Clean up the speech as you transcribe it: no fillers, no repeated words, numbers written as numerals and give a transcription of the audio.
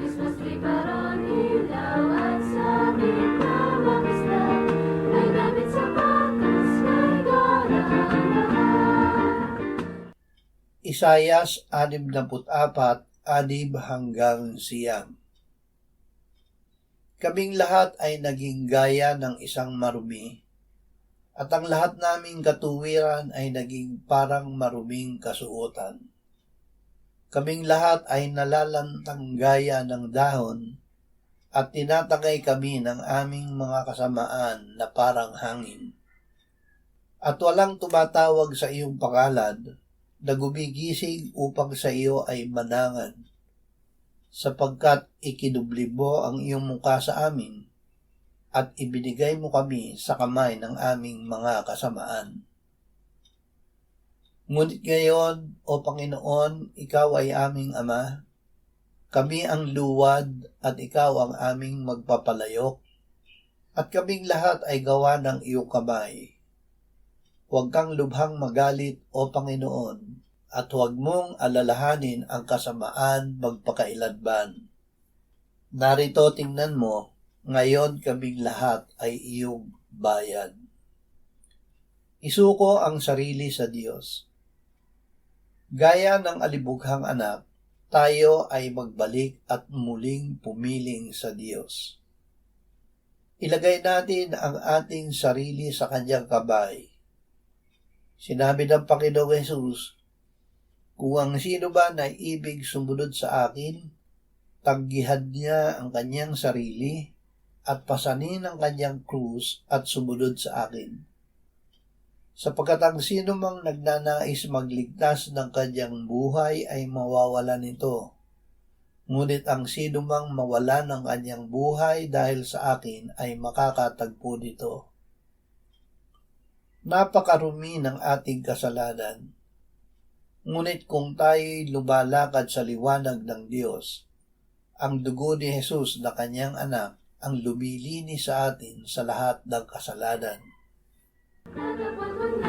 Christmas tree paron ilaw at sabit na mga isla. May damit sapatos, may garang lahat. Isayas 64, 6-9. Kaming lahat ay naging gaya ng isang marumi, at ang lahat naming katuwiran ay naging parang maruming kasuotan. Kaming lahat ay nalalantang gaya ng dahon, at tinatagay kami ng aming mga kasamaan na parang hangin. At walang tumatawag sa iyong pangalan, na gumigising upang sa iyo ay manangan, sapagkat ikinubli mo ang iyong mukha sa amin, at ibinigay mo kami sa kamay ng aming mga kasamaan. Ngunit ngayon, O Panginoon, Ikaw ay aming Ama, kami ang luwad at Ikaw ang aming magpapalayok, at kaming lahat ay gawa ng iyong kamay. Huwag kang lubhang magalit, O Panginoon, at huwag mong alalahanin ang kasamaan magpakailanman. Narito tingnan mo, ngayon kaming lahat ay iyong bayan. Isuko ang sarili sa Diyos. Gaya ng alibughang anak, tayo ay magbalik at muling pumiling sa Diyos. Ilagay natin ang ating sarili sa kanyang kamay. Sinabi ng Panginoong Hesus, kung ang sino ba na ibig sumunod sa akin, tanggihan niya ang kanyang sarili at pasanin ang kanyang krus at sumunod sa akin. Sapagkat ang sino mang nagnanais magligtas ng kanyang buhay ay mawawala nito. Ngunit ang sino mang mawala ng kanyang buhay dahil sa akin ay makakatagpo nito. Napakarumi ng ating kasalanan. Ngunit kung tayo'y lumalakad sa liwanag ng Diyos, ang dugo ni Jesus na kanyang anak ang lumilinis sa atin sa lahat ng kasalanan. Natapos